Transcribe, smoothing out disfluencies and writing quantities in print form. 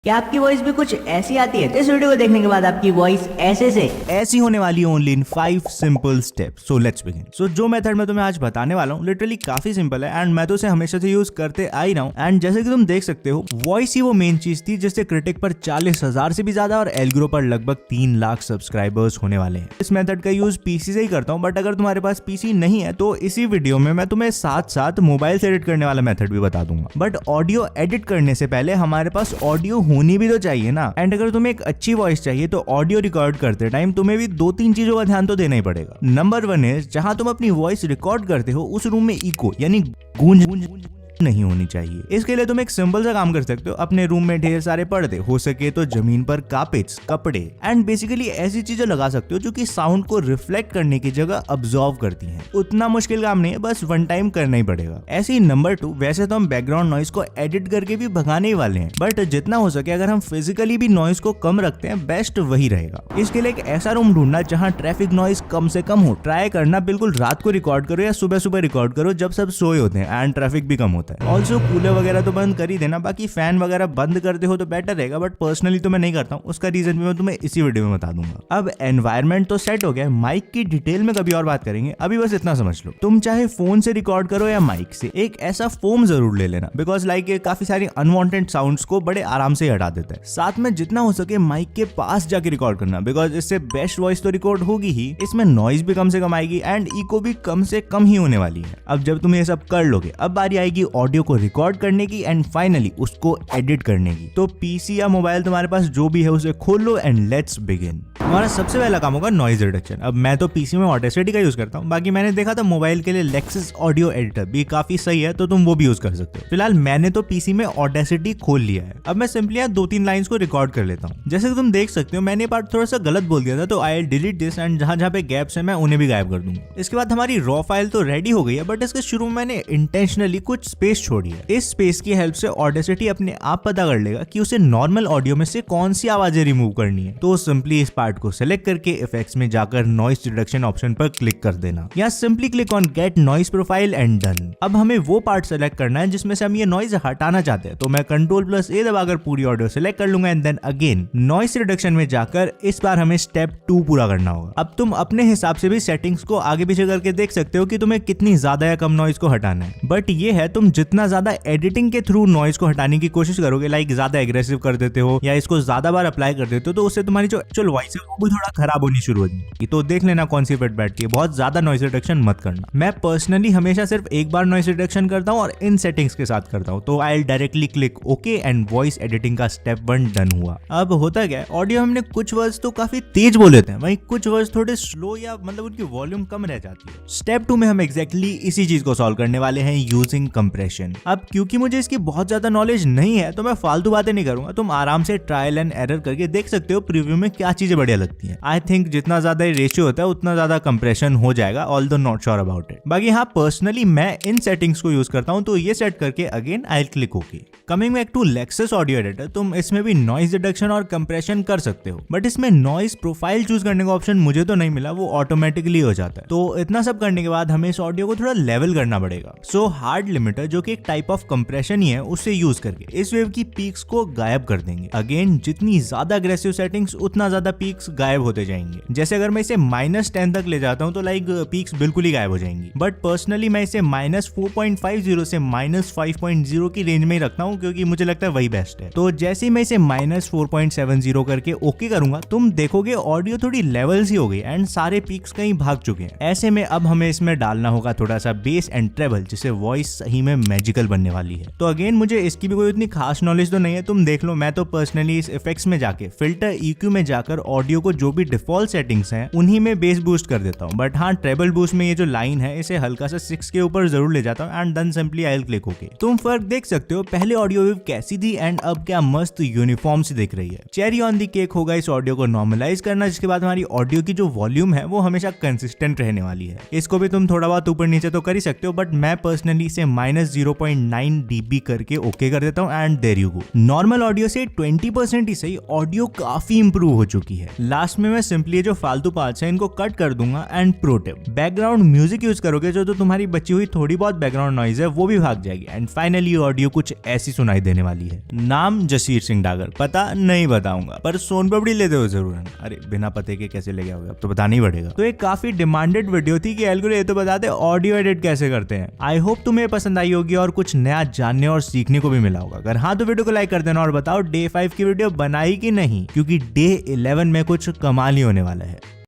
क्या आपकी वॉइस भी कुछ ऐसी आती है? तो इस वीडियो को देखने के बाद आपकी वॉइस ऐसे से ऐसी होने वाली है only in 5 simple steps. So let's begin. So जो मेथड मैं तुम्हें आज बताने वाला हूँ लिटरली काफी सिंपल है एंड मैं तो उसे हमेशा से यूज करते आ ही रहा हूँ। एंड जैसे कि तुम देख सकते हो, वॉइस ही वो मेन चीज थी जिससे क्रिटिक पर 40,000 से भी ज्यादा और एल्ग्रो पर लगभग 3 लाख सब्सक्राइबर्स होने वाले हैं। इस मेथड का यूज पीसी से ही करता हूँ, बट अगर तुम्हारे पास पीसी नहीं है तो इसी वीडियो में मैं तुम्हें साथ साथ मोबाइल से एडिट करने वाला मेथड भी बता दूंगा। बट ऑडियो एडिट करने से पहले हमारे पास ऑडियो होनी भी तो चाहिए ना। एंड अगर तुम्हें एक अच्छी वॉइस चाहिए तो ऑडियो रिकॉर्ड करते टाइम तुम्हें भी 2-3 चीजों का ध्यान तो देना ही पड़ेगा। नंबर 1 है, जहां तुम अपनी वॉइस रिकॉर्ड करते हो उस रूम में इको यानी गूंज नहीं होनी चाहिए। इसके लिए तुम एक सिंपल सा काम कर सकते हो, अपने रूम में ढेर सारे पर्दे, हो सके तो जमीन पर कार्पेट्स, कपड़े एंड बेसिकली ऐसी चीजें लगा सकते हो जो कि साउंड को रिफ्लेक्ट करने की जगह अब्सॉर्ब करती हैं। उतना मुश्किल काम नहीं है, बस वन टाइम करना ही पड़ेगा। ऐसे ही नंबर 2, वैसे तो हम बैकग्राउंड नॉइज को एडिट करके भी भगाने ही वाले हैं, बट जितना हो सके अगर हम फिजिकली भी नॉइज को कम रखते हैं बेस्ट वही रहेगा। इसके लिए एक ऐसा रूम ढूंढना जहाँ ट्रैफिक नॉइज कम से कम हो। ट्राई करना बिल्कुल रात को रिकॉर्ड करो या सुबह सुबह रिकॉर्ड करो जब सब सोए होते हैं एंड ट्रैफिक भी कम होता है। ऑल्सो कूलर वगैरह तो बंद कर ही देना, बाकी फैन वगैरह बंद करते हो तो बेटर रहेगा, बट पर्सनली तो मैं नहीं करता हूँ। उसका रीजन भी मैं तुम्हें इसी वीडियो में बता दूंगा। अब एनवायरनमेंट तो सेट हो गया, माइक की डिटेल में कभी और बात करेंगे, अभी बस इतना समझ लो। तुम चाहे फोन से रिकॉर्ड करो या माइक से, एक ऐसा फोम जरूर ले लेना, बिकॉज लाइक काफी सारी अनवांटेड साउंड्स को बड़े आराम से हटा देता है। साथ में जितना हो सके माइक के पास जाके रिकॉर्ड करना, बिकॉज इससे बेस्ट वॉइस तो रिकॉर्ड होगी ही, इसमें नॉइज भी कम से कम आएगी एंड इको भी कम से कम ही होने वाली है। अब जब तुम ये सब कर लोगे, अब बारी आएगी ऑडियो को रिकॉर्ड करने की एंड फाइनली उसको एडिट करने की। तो पीसी या मोबाइल तुम्हारे पास जो भी है उसे खोल लो एंड लेट्स बिगिन। हमारा सबसे पहला काम होगा नॉइज रिडक्शन। अब मैं तो पीसी में ऑडेसिटी का यूज करता हूँ, बाकी मैंने देखा था मोबाइल के लिए लेक्सिस ऑडियो एडिटर भी काफी सही है, तो तुम वो भी यूज कर सकते हो। फिलहाल मैंने तो पीसी में ऑडेसिटी खोल लिया है। अब मैं सिंपली 2-3 लाइंस को रिकॉर्ड कर लेता हूँ। जैसे कि तुम देख सकते हो मैंने पार्ट थोड़ा सा गलत बोल दिया था, तो आई डिलीट दिस एंड जहां पे गैप्स है मैं उन्हें भी गायब कर दूंगा। इसके बाद हमारी रॉ फाइल तो रेडी हो गई है, बट इसके शुरू में मैंने इंटेंशनली कुछ स्पेस छोड़ी है। इस स्पेस की हेल्प से ऑडेसिटी अपने आप पता कर लेगा कि उसे नॉर्मल ऑडियो में से कौन सी आवाजें रिमूव करनी है। तो सिंपली इस पार्ट को सिलेक्ट करके इफेक्ट्स में जाकर नॉइस रिडक्शन ऑप्शन पर क्लिक कर देना, या simply click on get noise profile and done. अब हमें वो पार्ट सेलेक्ट करना है जिसमें से हम ये नॉइज हटाना चाहते हैं, तो मैं Ctrl+A दबाकर पूरी ऑडियो सिलेक्ट कर लूंगा and then again noise reduction में जाकर इस बार हमें स्टेप 2 पूरा करना होगा। अब तुम अपने हिसाब से भी सेटिंग्स को आगे पीछे करके देख सकते हो कि तुम्हें कितनी ज्यादा या कम नॉइज को हटाना है, बट ये है तुम जितना ज्यादा एडिटिंग के थ्रू नॉइज को हटाने की कोशिश करोगे, लाइक ज्यादा एग्रेसिव कर देते हो या इसको ज्यादा बार अप्लाई कर देते हो, तो उससे तुम्हारी जो एक्चुअल वॉइस है वो भी थोड़ा खराब होनी शुरू हो जाएगी। तो देख लेना कौन सी फिट बैठती है। बहुत ज्यादा नॉइस रिडक्शन मत करना। मैं पर्सनली हमेशा सिर्फ एक बार नॉइस रिडक्शन करता हूँ और इन सेटिंग्स के साथ करता हूँ। तो I directly click okay and voice editing का स्टेप 1 डन हुआ। अब होता क्या है, ऑडियो हमने कुछ वर्ड्स तो काफी तेज बोले थे, वहीं कुछ वर्ड्स थोड़े स्लो या मतलब उनकी वॉल्यूम कम रह जाती है। स्टेप 2 में हम एग्जैक्टली इसी चीज को सॉल्व करने वाले हैं यूजिंग कंप्रेशन। अब क्योंकि मुझे इसकी बहुत ज्यादा नॉलेज नहीं है तो मैं फालतू बातें नहीं करूंगा, तुम आराम से ट्रायल एंड एरर करके देख सकते हो प्रीव्यू में क्या चीजें बढ़िया लगती हैं। आई थिंक जितना ज्यादा रेशियो होता है उतना ज्यादा कंप्रेशन हो जाएगा, although not sure about it. बाकी हाँ, पर्सनली मैं इन सेटिंग्स को यूज करता हूं, तो ये सेट करके again I click okay. Coming back to Lexis audio editor, तुम इसमें भी नॉइज रिडक्शन और कंप्रेशन कर सकते हो, बट इसमें नॉइज प्रोफाइल चूज करने का ऑप्शन मुझे तो नहीं मिला, वो ऑटोमेटिकली हो जाता है। तो इतना सब करने के बाद हमें इस ऑडियो को थोड़ा लेवल करना पड़ेगा। सो हार्ड लिमिटर, जो कि एक टाइप ऑफ कंप्रेशन ही है, उससे यूज करके इस वेव की पीक्स को गायब कर देंगे। अगेन जितनी ज्यादा अग्रेसिव सेटिंग्स उतना ज्यादा पीक्स गायब होते जाएंगे। जैसे अगर मैं इसे -10 तक ले जाता हूं तो लाइक पीक्स बिल्कुल ही गायब हो जाएंगी, बट पर्सनली मैं इसे -4.50 से -5.0 की रेंज में ही रखता हूं, क्योंकि मुझे लगता है वही बेस्ट है। तो जैसे ही मैं इसे -4.70 करके ओके करूंगा, तुम देखोगे ऑडियो थोड़ी लेवल सी हो गई एंड सारे पीक्स कहीं भाग चुके हैं। ऐसे में अब हमें इसमें डालना होगा थोड़ा सा बेस एंड ट्रेबल, जिससे वॉइस सही में मैजिकल बनने वाली है। तो अगेन मुझे इसकी भी कोई उतनी खास नॉलेज तो नहीं है, तुम देख लो। मैं तो पर्सनली इस इफेक्ट्स में जाके फिल्टर EQ में जाकर ऑडियो को जो भी डिफॉल्ट सेटिंग्स हैं उन्हीं में बेस बूस्ट कर देता हूँ, बट हाँ ट्रेबल बूस्ट में ये जो लाइन है इसे हल्का सा 6 के ऊपर जरूर ले जाता हूँ and then simply I will click okay. तुम फर्क देख सकते हो, पहले ऑडियो वेव कैसी थी एंड अब क्या मस्त यूनिफॉर्म सी दिख रही है। चेरी ऑन दी केक होगा इस ऑडियो को नॉर्मलाइज करना, जिसके बाद हमारी ऑडियो की जो वॉल्यूम है वो हमेशा कंसिस्टेंट रहने वाली है। इसको भी तुम थोड़ा बहुत ऊपर नीचे तो कर ही सकते हो, बट मैं पर्सनली इसे प्लस 0.9 dB करके ओके कर देता हूँ and there you go. Normal audio से 20% ही सही ऑडियो काफी इंप्रूव हो चुकी है। लास्ट में मैं सिंपली जो फालतू पार्ट्स हैं इनको कट कर दूंगा and pro tip, background music use करोगे जो तुम्हारी बची हुई थोड़ी बहुत बैकग्राउंड नॉइज है वो भी भाग जाएगी एंड फाइनली ऑडियो कुछ ऐसी सुनाई देने वाली है। नाम जसीर सिंह डागर, पता नहीं बताऊंगा, पर सोन पापड़ी लेते हो जरूर है। अरे बिना पते के कैसे ले गया होगा, अब तो बताना ही पड़ेगा। तो एक काफी डिमांडेड वीडियो थी कि एल्गोरिथम ये तो बता दे ऑडियो एडिट कैसे करते हैं। आई होप तुम्हें पसंद आई होगी और कुछ नया जानने और सीखने को भी मिला होगा। अगर हाँ तो वीडियो को लाइक कर देना और बताओ डे 5 की वीडियो बनाई कि नहीं, क्योंकि डे 11 में कुछ कमाल ही होने वाला है।